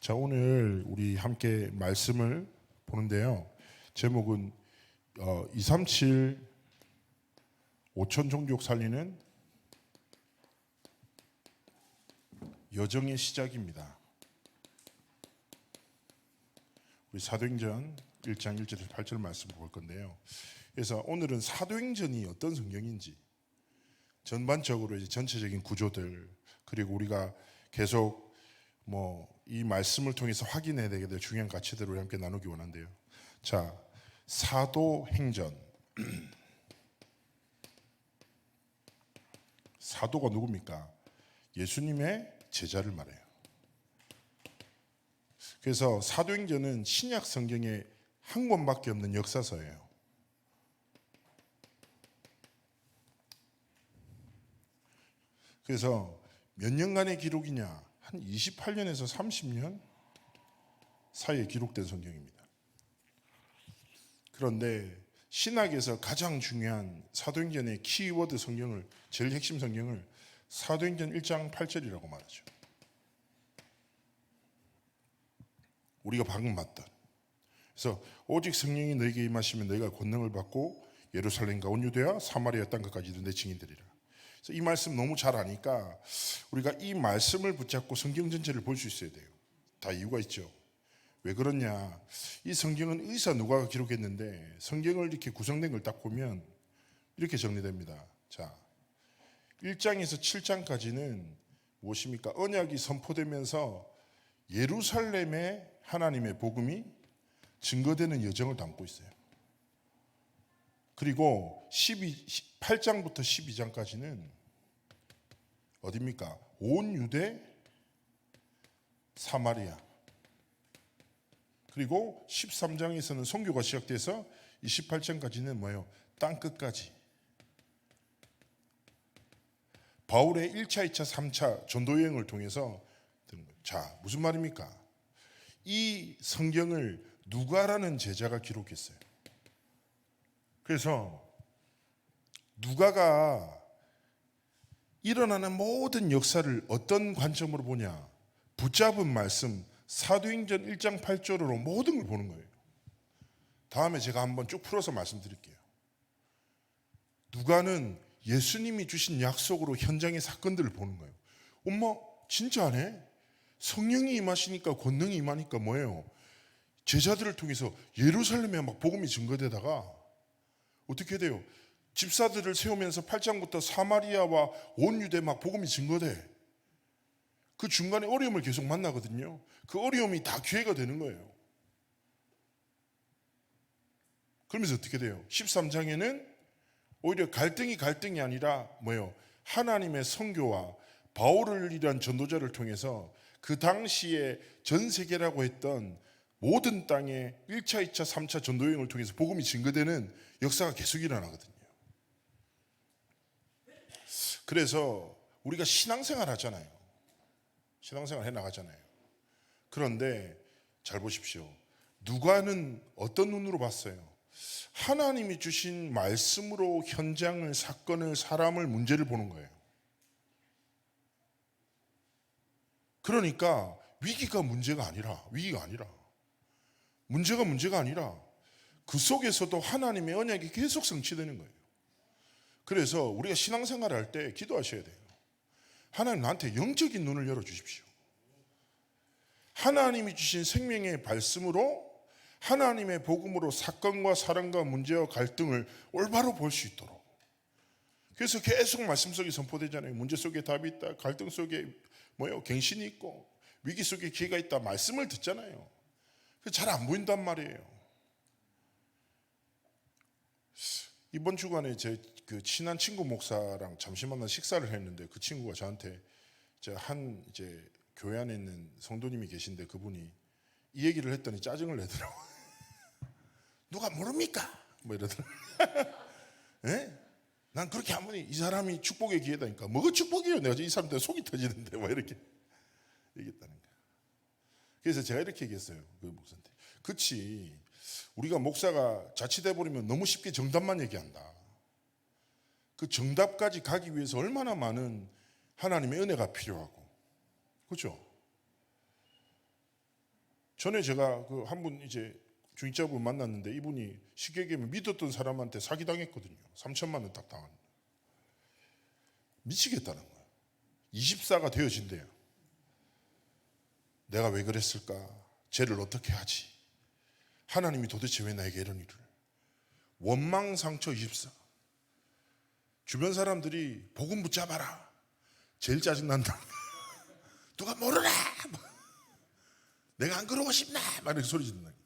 자, 오늘 우리 함께 말씀을 보는데요. 제목은 237 5천 종족 살리는 여정의 시작입니다. 우리 사도행전 1장 1절에서 8절 말씀 볼 건데요. 그래서 오늘은 사도행전이 어떤 성경인지 전반적으로 이제 전체적인 구조들, 그리고 우리가 계속 이 말씀을 통해서 확인해야 되게 될 중요한 가치들을 함께 나누기 원한대요. 자, 사도행전. 사도가 누굽니까? 예수님의 제자를 말해요. 그래서 사도행전은 신약 성경에 한 권밖에 없는 역사서예요. 그래서 몇 년간의 기록이냐? 한 28년에서 30년 사이에 기록된 성경입니다. 그런데 신학에서 가장 중요한 사도행전의 키워드 성경을, 제일 핵심 성경을 사도행전 1장 8절이라고 말하죠. 우리가 방금 봤던. 그래서 오직 성령이 너에게 임하시면 너희가 권능을 받고 예루살렘과 온 유대와 사마리아 땅 끝까지 이르는 내 증인되리라. 그래서 이 말씀 너무 잘 아니까 우리가 이 말씀을 붙잡고 성경 전체를 볼 수 있어야 돼요. 다 이유가 있죠. 왜 그러냐? 이 성경은 의사 누가가 기록했는데 성경을 이렇게 구성된 걸 딱 보면 이렇게 정리됩니다. 자, 1장에서 7장까지는 무엇입니까? 언약이 선포되면서 예루살렘에 하나님의 복음이 증거되는 여정을 담고 있어요. 그리고 8장부터 12장까지는 어디입니까? 온 유대, 사마리아. 그리고 13장에서는 선교가 시작돼서 28장까지는 뭐예요? 땅끝까지. 바울의 1차, 2차, 3차 전도 여행을 통해서, 자, 무슨 말입니까? 이 성경을 누가라는 제자가 기록했어요. 그래서 누가가 일어나는 모든 역사를 어떤 관점으로 보냐? 붙잡은 말씀 사도행전 1장 8절로 모든 걸 보는 거예요. 다음에 제가 한번 쭉 풀어서 말씀드릴게요. 누가는 예수님이 주신 약속으로 현장의 사건들을 보는 거예요. 엄마 진짜네? 성령이 임하시니까 권능이 임하니까 뭐예요? 제자들을 통해서 예루살렘에 막 복음이 증거되다가 어떻게 돼요? 집사들을 세우면서 8장부터 사마리아와 온 유대 막 복음이 증거돼. 그 중간에 어려움을 계속 만나거든요. 그 어려움이 다 기회가 되는 거예요. 그러면서 어떻게 돼요? 13장에는 오히려 갈등이 아니라 뭐예요? 하나님의 선교와 바울을 이란 전도자를 통해서 그 당시에 전 세계라고 했던 모든 땅에 1차, 2차, 3차 전도여행을 통해서 복음이 증거되는 역사가 계속 일어나거든요. 그래서 우리가 신앙생활 하잖아요. 신앙생활 해나가잖아요. 그런데 잘 보십시오. 누가는 어떤 눈으로 봤어요? 하나님이 주신 말씀으로 현장을, 사건을, 사람을, 문제를 보는 거예요. 그러니까 위기가 문제가 아니라 문제가 아니라 그 속에서도 하나님의 언약이 계속 성취되는 거예요. 그래서 우리가 신앙생활을 할 때 기도하셔야 돼요. 하나님 나한테 영적인 눈을 열어주십시오. 하나님이 주신 생명의 말씀으로 하나님의 복음으로 사건과 사람과 문제와 갈등을 올바로 볼 수 있도록. 그래서 계속 말씀 속에 선포되잖아요. 문제 속에 답이 있다. 갈등 속에 갱신이 있고 위기 속에 기회가 있다. 말씀을 듣잖아요. 잘 안 보인단 말이에요. 이번 주간에 제 그 친한 친구 목사랑 잠시 만나 식사를 했는데 그 친구가 저한테 이제 교회 안에 있는 성도님이 계신데 그분이 이 얘기를 했더니 짜증을 내더라고요. 누가 모릅니까? 이러더라고요. 예? 난 그렇게 하면 이 사람이 축복의 기회다니까. 뭐가 축복이에요? 내가 이 사람 때문에 속이 터지는데 이렇게 얘기했다는 거예요. 그래서 제가 이렇게 얘기했어요. 그 목사한테. 그치. 우리가 목사가 자칫해 버리면 너무 쉽게 정답만 얘기한다. 그 정답까지 가기 위해서 얼마나 많은 하나님의 은혜가 필요하고. 그렇죠? 전에 제가 그 한 분 이제 중직자분 만났는데 이분이 쉽게 얘기하면 믿었던 사람한테 사기당했거든요. 3천만 원 딱 당한. 미치겠다는 거예요. 24가 되어진대요. 내가 왜 그랬을까? 죄를 어떻게 하지? 하나님이 도대체 왜 나에게 이런 일을? 원망상처 24. 주변 사람들이 복음 붙잡아라. 제일 짜증난다. 누가 모르나? 내가 안 그러고 싶나? 막 이렇게 소리 짓는 거예요.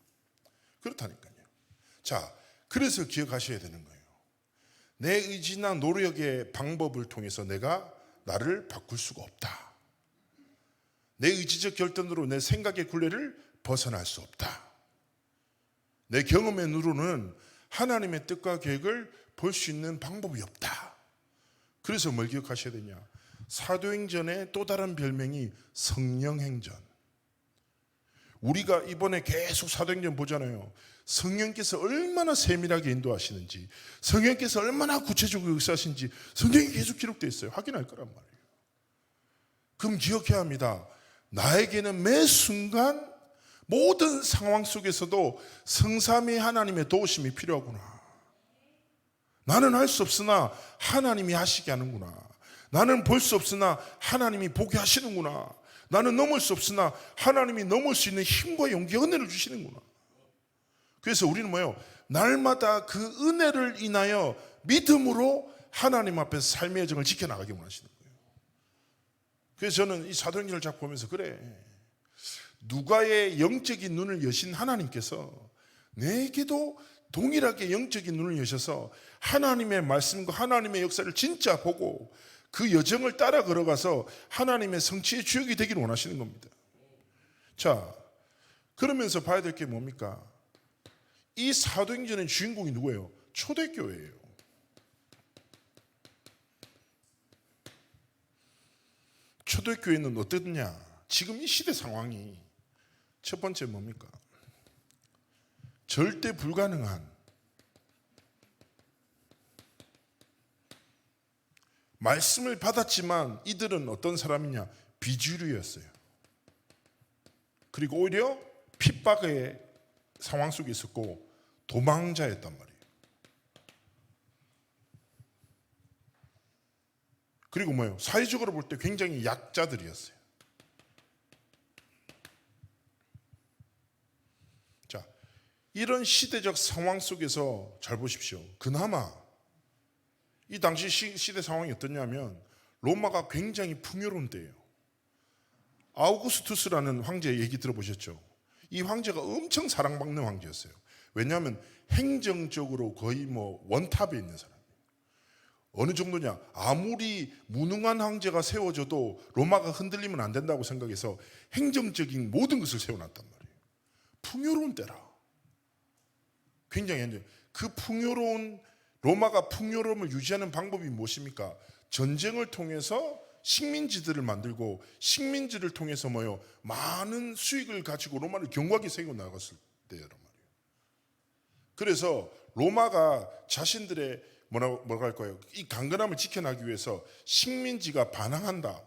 그렇다니까요. 자, 그래서 기억하셔야 되는 거예요. 내 의지나 노력의 방법을 통해서 내가 나를 바꿀 수가 없다. 내 의지적 결단으로 내 생각의 굴레를 벗어날 수 없다. 내 경험의 눈으로는 하나님의 뜻과 계획을 볼 수 있는 방법이 없다. 그래서 뭘 기억하셔야 되냐? 사도행전의 또 다른 별명이 성령행전. 우리가 이번에 계속 사도행전 보잖아요. 성령께서 얼마나 세밀하게 인도하시는지, 성령께서 얼마나 구체적으로 역사하시는지 성경이 계속 기록되어 있어요. 확인할 거란 말이에요. 그럼 기억해야 합니다. 나에게는 매 순간 모든 상황 속에서도 성삼위 하나님의 도우심이 필요하구나. 나는 할 수 없으나 하나님이 하시게 하는구나. 나는 볼 수 없으나 하나님이 보게 하시는구나. 나는 넘을 수 없으나 하나님이 넘을 수 있는 힘과 용기, 은혜를 주시는구나. 그래서 우리는 뭐예요? 날마다 그 은혜를 인하여 믿음으로 하나님 앞에서 삶의 여정을 지켜나가기 원하시는 거예요. 그래서 저는 이 사도행전을 자꾸 보면서 그래, 누가의 영적인 눈을 여신 하나님께서 내게도 동일하게 영적인 눈을 여셔서 하나님의 말씀과 하나님의 역사를 진짜 보고 그 여정을 따라 걸어가서 하나님의 성취의 주역이 되기를 원하시는 겁니다. 자, 그러면서 봐야 될 게 뭡니까? 이 사도행전의 주인공이 누구예요? 초대교회예요. 초대교회는 어떻냐? 지금 이 시대 상황이 첫 번째 뭡니까? 절대 불가능한 말씀을 받았지만 이들은 어떤 사람이냐? 비주류였어요. 그리고 오히려 핍박의 상황 속에 있었고 도망자였단 말이에요. 그리고 뭐예요? 사회적으로 볼 때 굉장히 약자들이었어요. 자, 이런 시대적 상황 속에서 잘 보십시오. 그나마 이 당시 시대 상황이 어떠냐면 로마가 굉장히 풍요로운 때예요. 아우구스투스라는 황제 얘기 들어보셨죠? 이 황제가 엄청 사랑받는 황제였어요. 왜냐하면 행정적으로 거의 원탑에 있는 사람이에요. 어느 정도냐? 아무리 무능한 황제가 세워져도 로마가 흔들리면 안 된다고 생각해서 행정적인 모든 것을 세워놨단 말이에요. 풍요로운 때라. 굉장히 그 풍요로운 로마가 풍요로움을 유지하는 방법이 무엇입니까? 전쟁을 통해서 식민지들을 만들고 식민지를 통해서 많은 수익을 가지고 로마를 견고하게 세우고 나갔을 때란 말이에요. 그래서 로마가 자신들의 뭐라고 할까요? 이 강건함을 지켜나기 위해서 식민지가 반항한다,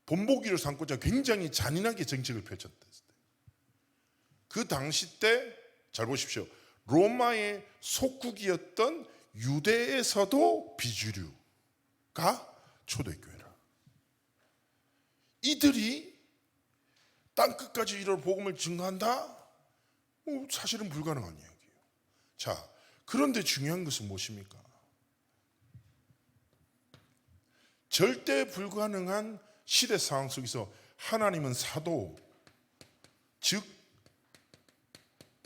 본보기를 삼고자 굉장히 잔인하게 정책을 펼쳤다. 그 당시 때 잘 보십시오. 로마의 속국이었던 유대에서도 비주류가 초대교회라. 이들이 땅끝까지 이런 복음을 증거한다? 사실은 불가능한 이야기예요. 자, 그런데 중요한 것은 무엇입니까? 절대 불가능한 시대 상황 속에서 하나님은 사도, 즉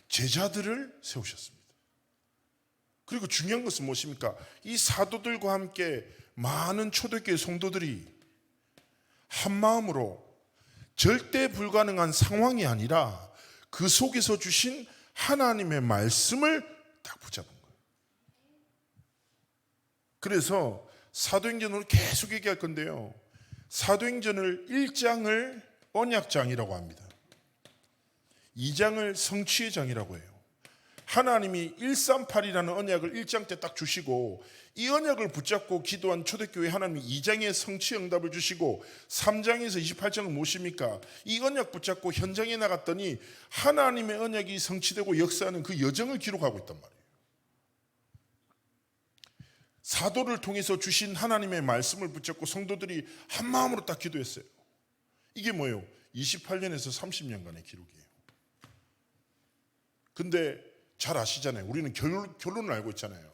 제자들을 세우셨습니다. 그리고 중요한 것은 무엇입니까? 이 사도들과 함께 많은 초대교회 성도들이 한 마음으로 절대 불가능한 상황이 아니라 그 속에서 주신 하나님의 말씀을 딱 붙잡은 거예요. 그래서 사도행전으로 계속 얘기할 건데요. 사도행전을 1장을 언약장이라고 합니다. 2장을 성취의 장이라고 해요. 하나님이 138이라는 언약을 1장 때 딱 주시고 이 언약을 붙잡고 기도한 초대교회 하나님이 2장에 성취 응답을 주시고 3장에서 28장은 무엇입니까? 이 언약 붙잡고 현장에 나갔더니 하나님의 언약이 성취되고 역사하는 그 여정을 기록하고 있단 말이에요. 사도를 통해서 주신 하나님의 말씀을 붙잡고 성도들이 한 마음으로 딱 기도했어요. 이게 뭐예요? 28년에서 30년간의 기록이에요. 근데 잘 아시잖아요. 우리는 결론을 알고 있잖아요.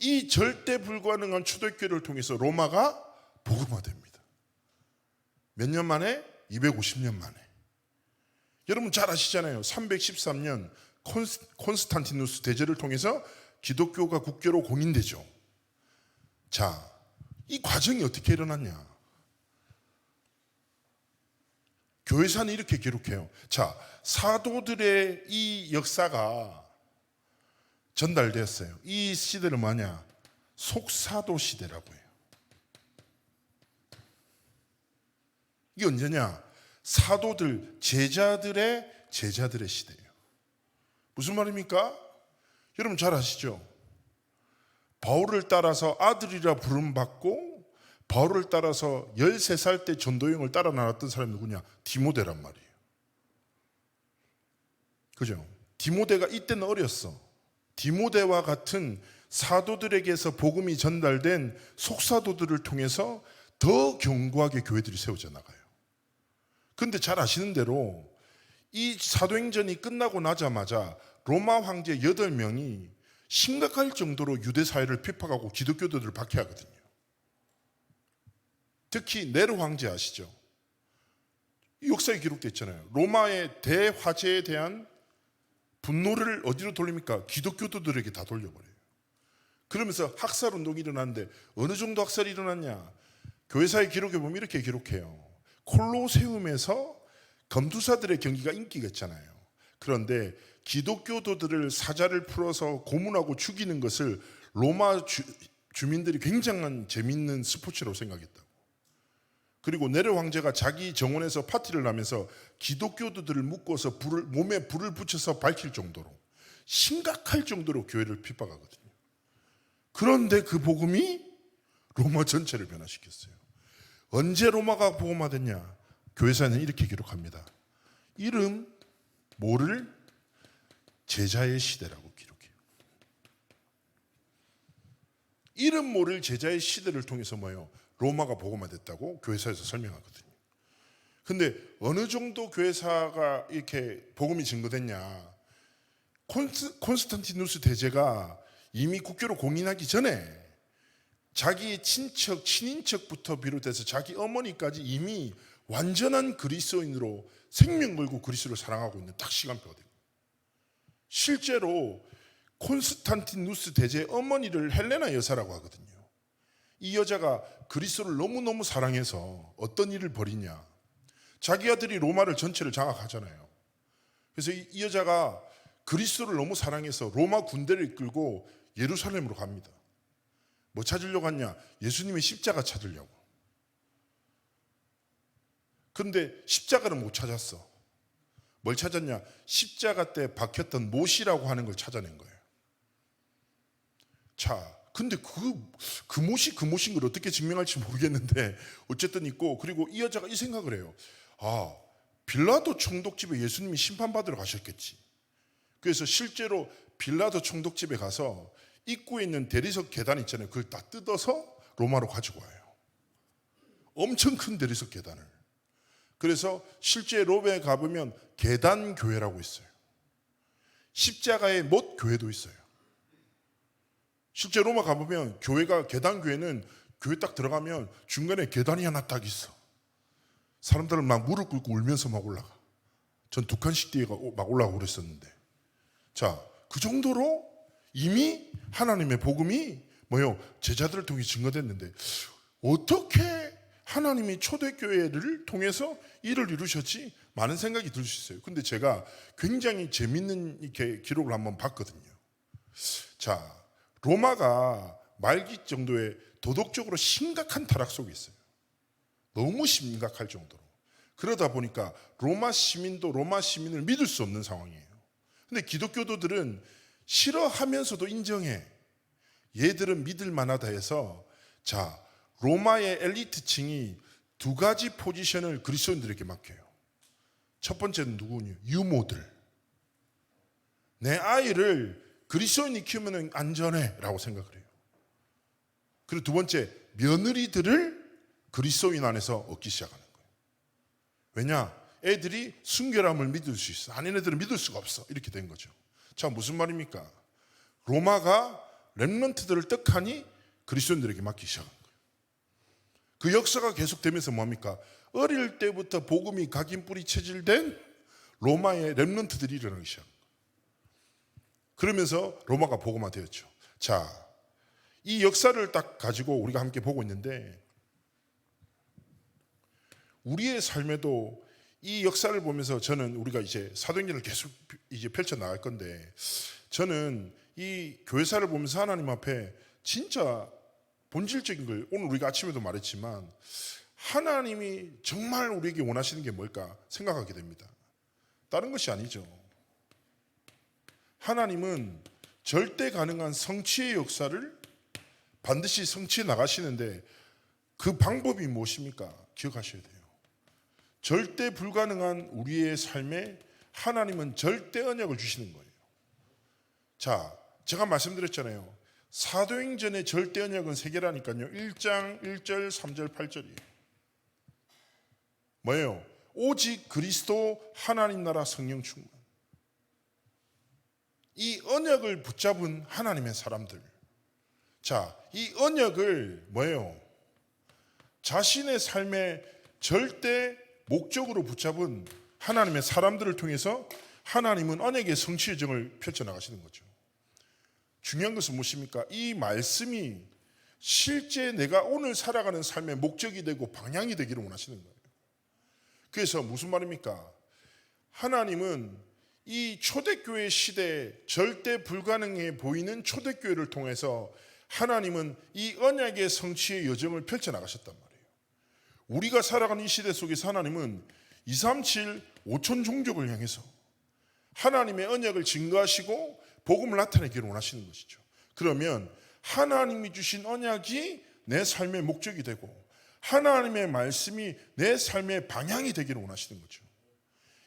이 절대 불가능한 초대교회를 통해서 로마가 복음화됩니다. 몇 년 만에? 250년 만에. 여러분 잘 아시잖아요. 313년 콘스탄티누스 대제를 통해서 기독교가 국교로 공인되죠. 자, 이 과정이 어떻게 일어났냐? 교회사는 이렇게 기록해요. 자, 사도들의 이 역사가 전달되었어요. 이 시대를 뭐냐? 속사도 시대라고 해요. 이게 언제냐? 사도들, 제자들의 시대예요. 무슨 말입니까? 여러분 잘 아시죠? 바울을 따라서 아들이라 부름받고 바울을 따라서 13살 때 전도여행을 따라 나갔던 사람이 누구냐? 디모데란 말이에요. 그죠? 디모데가 이때는 어렸어. 디모데와 같은 사도들에게서 복음이 전달된 속사도들을 통해서 더 견고하게 교회들이 세워져 나가요. 그런데 잘 아시는 대로 이 사도행전이 끝나고 나자마자 로마 황제 8명이 심각할 정도로 유대 사회를 핍박하고 기독교도들을 박해하거든요. 특히 네로 황제 아시죠? 이 역사에 기록되어 있잖아요. 로마의 대화재에 대한 분노를 어디로 돌립니까? 기독교도들에게 다 돌려버려요. 그러면서 학살운동이 일어났는데 어느 정도 학살이 일어났냐? 교회사의 기록에 보면 이렇게 기록해요. 콜로세움에서 검투사들의 경기가 인기가 있잖아요. 그런데 기독교도들을 사자를 풀어서 고문하고 죽이는 것을 로마 주민들이 굉장한 재밌는 스포츠로 생각했다고. 그리고 네로 황제가 자기 정원에서 파티를 하면서 기독교도들을 묶어서 몸에 불을 붙여서 밝힐 정도로 심각할 정도로 교회를 핍박하거든요. 그런데 그 복음이 로마 전체를 변화시켰어요. 언제 로마가 복음화됐냐? 교회사는 이렇게 기록합니다. 이름 모를 제자의 시대라고 기록해요. 이름 모를 제자의 시대를 통해서 뭐예요? 로마가 복음화됐다고 교회사에서 설명하거든요. 근데 어느 정도 교회사가 이렇게 복음이 증거됐냐? 콘스탄티누스 대제가 이미 국교로 공인하기 전에 자기 친척, 친인척부터 비롯해서 자기 어머니까지 이미 완전한 그리스도인으로 생명 걸고 그리스도를 사랑하고 있는 딱 시간표가 됩니다. 실제로 콘스탄티누스 대제의 어머니를 헬레나 여사라고 하거든요. 이 여자가 그리스도를 너무너무 사랑해서 어떤 일을 벌이냐? 자기 아들이 로마를 전체를 장악하잖아요. 그래서 이 여자가 그리스도를 너무 사랑해서 로마 군대를 이끌고 예루살렘으로 갑니다. 뭐 찾으려고 하냐? 예수님의 십자가 찾으려고. 그런데 십자가를 못 찾았어. 뭘 찾았냐? 십자가 때 박혔던 못이라고 하는 걸 찾아낸 거예요. 자, 근데 그 못인 걸 어떻게 증명할지 모르겠는데 어쨌든 있고, 그리고 이 여자가 이 생각을 해요. 아, 빌라도 총독집에 예수님이 심판받으러 가셨겠지. 그래서 실제로 빌라도 총독집에 가서 입구에 있는 대리석 계단 있잖아요. 그걸 다 뜯어서 로마로 가지고 와요. 엄청 큰 대리석 계단을. 그래서 실제 로마에 가보면 계단 교회라고 있어요. 십자가의 못 교회도 있어요. 실제 로마 가보면 교회가 계단 교회는 교회 딱 들어가면 중간에 계단이 하나 딱 있어. 사람들은 막 무릎 꿇고 울면서 막 올라가. 전 2칸씩 뒤에 막 올라가고 그랬었는데. 자, 그 정도로 이미 하나님의 복음이 뭐요? 제자들을 통해 증거됐는데 어떻게 하나님이 초대교회를 통해서 일을 이루셨지? 많은 생각이 들 수 있어요. 근데 제가 굉장히 재밌는 이렇게 기록을 한번 봤거든요. 자, 로마가 말기 정도의 도덕적으로 심각한 타락 속에 있어요. 너무 심각할 정도로. 그러다 보니까 로마 시민도 로마 시민을 믿을 수 없는 상황이에요. 근데 기독교도들은 싫어하면서도 인정해. 얘들은 믿을 만하다 해서 자, 로마의 엘리트층이 두 가지 포지션을 그리스도인들에게 맡겨요. 첫 번째는 누구냐? 유모들. 내 아이를 그리스도인이 키우면 안전해 라고 생각을 해요. 그리고 두 번째, 며느리들을 그리스도인 안에서 얻기 시작하는 거예요. 왜냐? 애들이 순결함을 믿을 수 있어. 아닌 애들은 믿을 수가 없어. 이렇게 된 거죠. 자, 무슨 말입니까? 로마가 렘넌트들을 떡하니 그리스도인들에게 맡기 시작한 거예요. 그 역사가 계속되면서 뭡니까? 어릴 때부터 복음이 각인 뿌리 체질된 로마의 렘넌트들이 일어나기 시작한 거예요. 그러면서 로마가 복음화되었죠. 자, 이 역사를 딱 가지고 우리가 함께 보고 있는데 우리의 삶에도 이 역사를 보면서 저는 우리가 이제 사도행전을 계속 이제 펼쳐 나갈 건데 저는 이 교회사를 보면서 하나님 앞에 진짜 본질적인 걸 오늘 우리가 아침에도 말했지만 하나님이 정말 우리에게 원하시는 게 뭘까 생각하게 됩니다. 다른 것이 아니죠. 하나님은 절대 가능한 성취의 역사를 반드시 성취해 나가시는데 그 방법이 무엇입니까? 기억하셔야 돼요. 절대 불가능한 우리의 삶에 하나님은 절대 언약을 주시는 거예요. 자, 제가 말씀드렸잖아요. 사도행전의 절대 언약은 세 개라니까요. 1장 1절 3절 8절이에요. 뭐예요? 오직 그리스도 하나님 나라 성령 충만. 이 언약을 붙잡은 하나님의 사람들. 자, 이 언약을 뭐예요? 자신의 삶의 절대 목적으로 붙잡은 하나님의 사람들을 통해서 하나님은 언약의 성취의 정을 펼쳐나가시는 거죠. 중요한 것은 무엇입니까? 이 말씀이 실제 내가 오늘 살아가는 삶의 목적이 되고 방향이 되기를 원하시는 거예요. 그래서 무슨 말입니까? 하나님은 이 초대교회 시대에 절대 불가능해 보이는 초대교회를 통해서 하나님은 이 언약의 성취의 여정을 펼쳐나가셨단 말이에요. 우리가 살아가는 이 시대 속에서 하나님은 237 5천 종족을 향해서 하나님의 언약을 증거하시고 복음을 나타내기를 원하시는 것이죠. 그러면 하나님이 주신 언약이 내 삶의 목적이 되고 하나님의 말씀이 내 삶의 방향이 되기를 원하시는 거죠.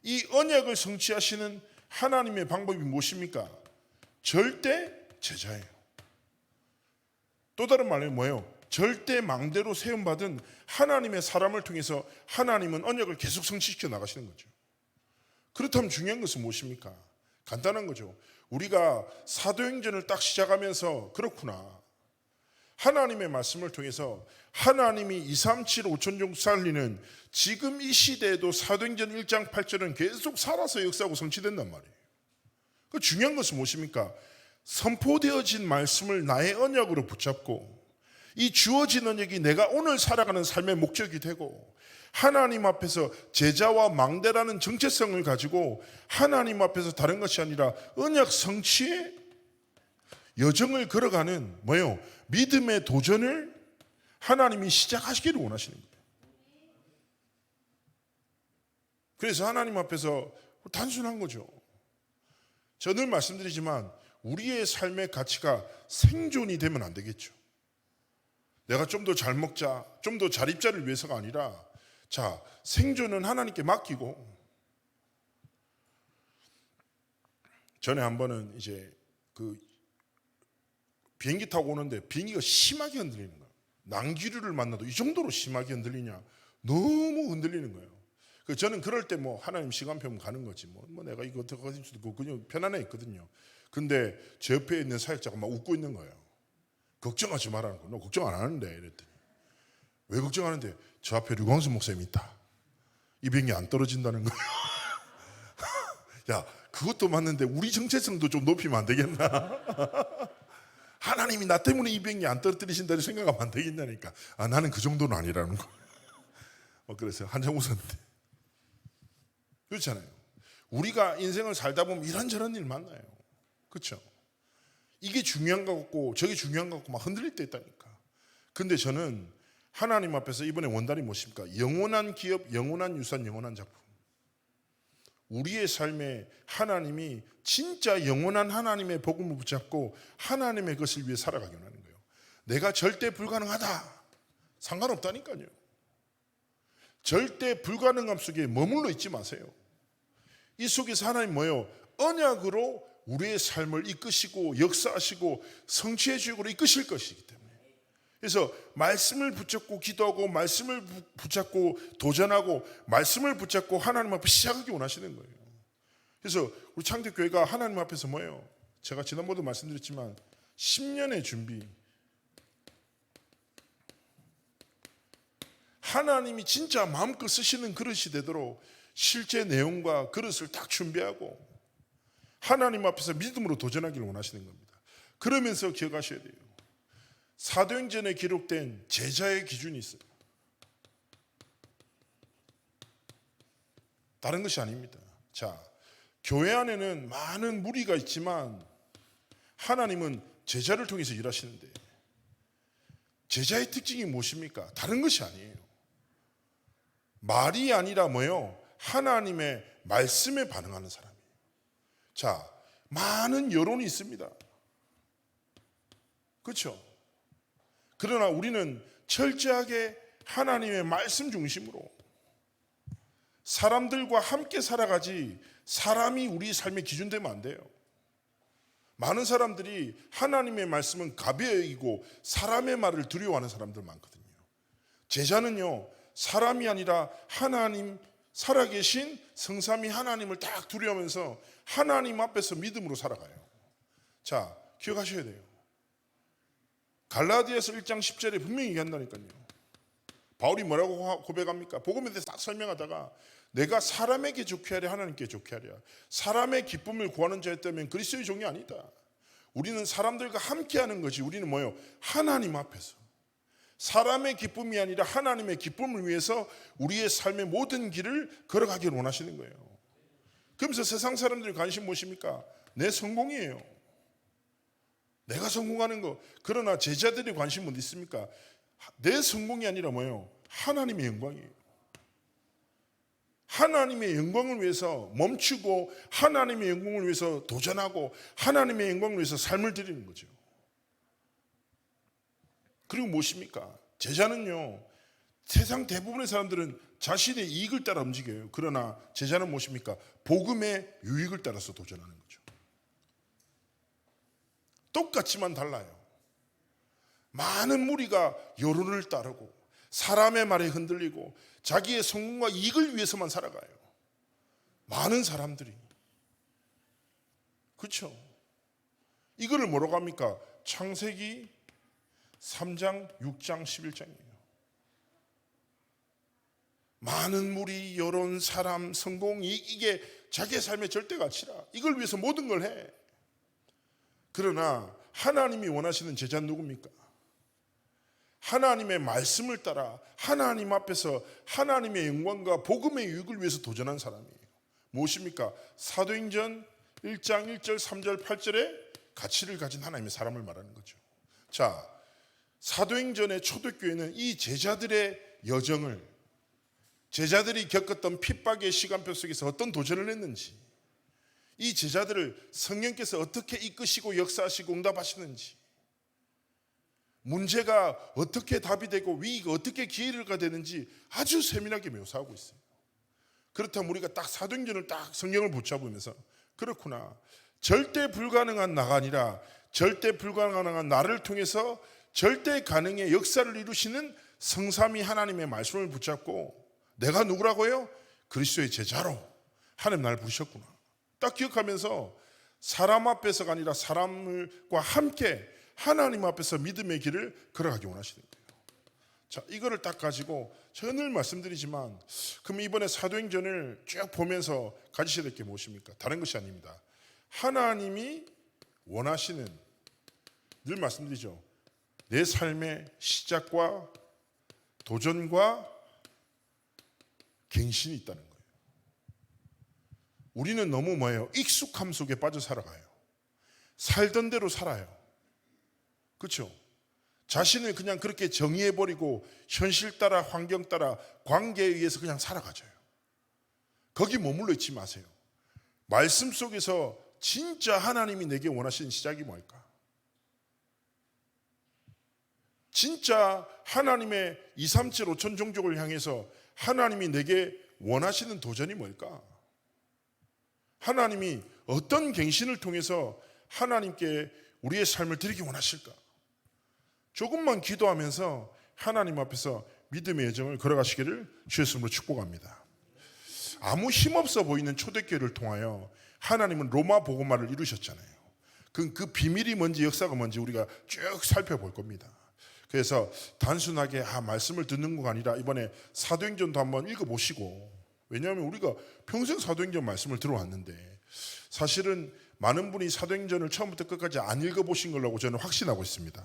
이 언약을 성취하시는 하나님의 방법이 무엇입니까? 절대 제자예요. 또 다른 말은 뭐예요? 절대 망대로 세움받은 하나님의 사람을 통해서 하나님은 언약을 계속 성취시켜 나가시는 거죠. 그렇다면 중요한 것은 무엇입니까? 간단한 거죠. 우리가 사도행전을 딱 시작하면서 그렇구나. 하나님의 말씀을 통해서 하나님이 237 5천종 살리는 지금 이 시대에도 사도행전 1장 8절은 계속 살아서 역사하고 성취된단 말이에요. 그 중요한 것은 무엇입니까? 선포되어진 말씀을 나의 언약으로 붙잡고 이 주어진 언약이 내가 오늘 살아가는 삶의 목적이 되고 하나님 앞에서 제자와 망대라는 정체성을 가지고 하나님 앞에서 다른 것이 아니라 언약 성취의 여정을 걸어가는 뭐예요? 믿음의 도전을 하나님이 시작하시기를 원하시는 거예요. 그래서 하나님 앞에서 단순한 거죠. 저 늘 말씀드리지만 우리의 삶의 가치가 생존이 되면 안 되겠죠. 내가 좀 더 잘 먹자, 좀 더 잘 입자를 위해서가 아니라 자, 생존은 하나님께 맡기고 전에 한 번은 이제 그 비행기 타고 오는데 비행기가 심하게 흔들리는 거예요. 난기류를 만나도 이 정도로 심하게 흔들리냐? 너무 흔들리는 거예요. 그 저는 그럴 때 뭐 하나님 시간표면 가는 거지 뭐 내가 이거 어떻게 하지 그냥 편안해 있거든요. 근데 제 옆에 있는 사역자가 막 웃고 있는 거예요. 걱정하지 말라는 거예요. 너 걱정 안 하는데 이랬더니 왜 걱정하는데? 저 앞에 류광수 목사님이 있다. 이 비행기 안 떨어진다는 거예요. 야, 그것도 맞는데 우리 정체성도 좀 높이면 안 되겠나? 하나님이 나 때문에 이 비행기 안 떨어뜨리신다는 생각하면 안 되겠냐니까. 아, 나는 그 정도는 아니라는 거예요. 그래서 한참 웃었는데. 그렇잖아요. 우리가 인생을 살다 보면 이런저런 일 만나요. 그렇죠? 이게 중요한 거 같고 저게 중요한 거 같고 막 흔들릴 때 있다니까. 근데 저는 하나님 앞에서 이번에 원단이 무엇입니까? 영원한 기업, 영원한 유산, 영원한 작품. 우리의 삶에 하나님이 진짜 영원한 하나님의 복음을 붙잡고 하나님의 것을 위해 살아가기 원하는 거예요. 내가 절대 불가능하다, 상관없다니까요. 절대 불가능함 속에 머물러 있지 마세요. 이 속에서 하나님 뭐예요? 언약으로 우리의 삶을 이끄시고 역사하시고 성취의 주역으로 이끄실 것이기 때문에, 그래서 말씀을 붙잡고 기도하고 말씀을 붙잡고 도전하고 말씀을 붙잡고 하나님 앞에 시작하기 원하시는 거예요. 그래서 우리 창대교회가 하나님 앞에서 뭐예요? 제가 지난번에도 말씀드렸지만 10년의 준비, 하나님이 진짜 마음껏 쓰시는 그릇이 되도록 실제 내용과 그릇을 딱 준비하고 하나님 앞에서 믿음으로 도전하기를 원하시는 겁니다. 그러면서 기억하셔야 돼요. 사도행전에 기록된 제자의 기준이 있어요. 다른 것이 아닙니다. 자, 교회 안에는 많은 무리가 있지만 하나님은 제자를 통해서 일하시는데, 제자의 특징이 무엇입니까? 다른 것이 아니에요. 말이 아니라 뭐예요? 하나님의 말씀에 반응하는 사람이에요. 자, 많은 여론이 있습니다. 그렇죠? 그러나 우리는 철저하게 하나님의 말씀 중심으로 사람들과 함께 살아가지, 사람이 우리 삶의 기준 되면 안 돼요. 많은 사람들이 하나님의 말씀은 가벼이 여기고 사람의 말을 두려워하는 사람들 많거든요. 제자는요, 사람이 아니라 하나님, 살아계신 성삼위 하나님을 딱 두려워하면서 하나님 앞에서 믿음으로 살아가요. 자, 기억하셔야 돼요. 갈라디아서 1장 10절에 분명히 얘기한다니까요. 바울이 뭐라고 고백합니까? 복음에 대해서 딱 설명하다가 내가 사람에게 좋게 하랴 하나님께 좋게 하랴, 사람의 기쁨을 구하는 자였다면 그리스도의 종이 아니다. 우리는 사람들과 함께 하는 것이, 우리는 뭐예요? 하나님 앞에서 사람의 기쁨이 아니라 하나님의 기쁨을 위해서 우리의 삶의 모든 길을 걸어가기를 원하시는 거예요. 그러면서 세상 사람들의 관심 무엇입니까? 내 성공이에요. 내가 성공하는 거. 그러나 제자들의 관심은 어디 있습니까? 내 성공이 아니라 뭐예요? 하나님의 영광이에요. 하나님의 영광을 위해서 멈추고 하나님의 영광을 위해서 도전하고 하나님의 영광을 위해서 삶을 드리는 거죠. 그리고 무엇입니까? 제자는요, 세상 대부분의 사람들은 자신의 이익을 따라 움직여요. 그러나 제자는 무엇입니까? 복음의 유익을 따라서 도전하는 거죠. 똑같지만 달라요. 많은 무리가 여론을 따르고 사람의 말에 흔들리고 자기의 성공과 이익을 위해서만 살아가요. 많은 사람들이. 그렇죠? 이거를 뭐라고 합니까? 창세기 3장, 6장, 11장이에요. 많은 무리, 여론, 사람, 성공, 이게 자기의 삶의 절대 가치라. 이걸 위해서 모든 걸 해. 그러나 하나님이 원하시는 제자는 누굽니까? 하나님의 말씀을 따라 하나님 앞에서 하나님의 영광과 복음의 유익을 위해서 도전한 사람이에요. 무엇입니까? 사도행전 1장 1절, 3절, 8절에 가치를 가진 하나님의 사람을 말하는 거죠. 자, 사도행전의 초대교회는 이 제자들의 여정을, 제자들이 겪었던 핍박의 시간표 속에서 어떤 도전을 했는지, 이 제자들을 성령께서 어떻게 이끄시고 역사하시고 응답하시는지, 문제가 어떻게 답이 되고 위기가 어떻게 기회가 되는지 아주 세밀하게 묘사하고 있어요. 그렇다면 우리가 딱 사도행전을 딱 성경을 붙잡으면서, 그렇구나, 절대 불가능한 나가 아니라 절대 불가능한 나를 통해서 절대 가능의 역사를 이루시는 성삼위 하나님의 말씀을 붙잡고, 내가 누구라고요? 그리스도의 제자로 하나님 나를 부르셨구나. 딱 기억하면서 사람 앞에서가 아니라 사람과 함께 하나님 앞에서 믿음의 길을 걸어가기 원하시는 거예요. 자, 이거를 딱 가지고 제가 늘 말씀드리지만, 그럼 이번에 사도행전을 쭉 보면서 가지셔야 될 게 무엇입니까? 다른 것이 아닙니다. 하나님이 원하시는, 늘 말씀드리죠, 내 삶의 시작과 도전과 갱신이 있다는 거예요. 우리는 너무 뭐예요? 익숙함 속에 빠져 살아가요. 살던 대로 살아요. 그렇죠? 자신을 그냥 그렇게 정의해버리고 현실 따라 환경 따라 관계에 의해서 그냥 살아가져요. 거기 머물러 있지 마세요. 말씀 속에서 진짜 하나님이 내게 원하시는 시작이 뭘까? 진짜 하나님의 2, 3, 7, 5천 종족을 향해서 하나님이 내게 원하시는 도전이 뭘까? 하나님이 어떤 갱신을 통해서 하나님께 우리의 삶을 드리기 원하실까? 조금만 기도하면서 하나님 앞에서 믿음의 여정을 걸어가시기를 주의 이름으로 축복합니다. 아무 힘없어 보이는 초대교회를 통하여 하나님은 로마 복음화를 이루셨잖아요. 그 비밀이 뭔지 역사가 뭔지 우리가 쭉 살펴볼 겁니다. 그래서 단순하게 말씀을 듣는 거 아니라 이번에 사도행전도 한번 읽어보시고, 왜냐하면 우리가 평생 사도행전 말씀을 들어왔는데 사실은 많은 분이 사도행전을 처음부터 끝까지 안 읽어보신 걸로 저는 확신하고 있습니다.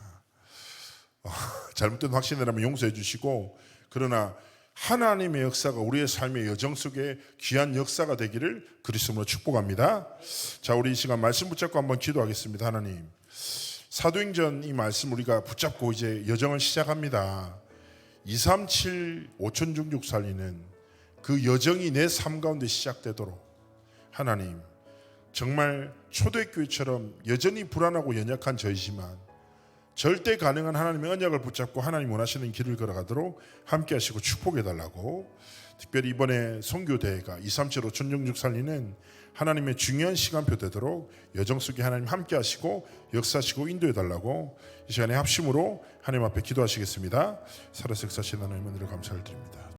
잘못된 확신이라면 용서해 주시고, 그러나 하나님의 역사가 우리의 삶의 여정 속에 귀한 역사가 되기를 그리스도로 축복합니다. 자, 우리 이 시간 말씀 붙잡고 한번 기도하겠습니다. 하나님, 사도행전 이 말씀 우리가 붙잡고 이제 여정을 시작합니다. 2, 3, 7, 5천 종족 살리는 그 여정이 내 삶 가운데 시작되도록 하나님, 정말 초대교회처럼 여전히 불안하고 연약한 저희지만 절대 가능한 하나님의 언약을 붙잡고 하나님 원하시는 길을 걸어가도록 함께 하시고 축복해 달라고, 특별히 이번에 선교대회가 2, 3, 7, 5천 종족 살리는 하나님의 중요한 시간표 되도록 여정 속에 하나님 함께 하시고 역사하시고 인도해 달라고 이 시간에 합심으로 하나님 앞에 기도하시겠습니다. 살아서 역사하시는 하나님 은혜로 감사를 드립니다.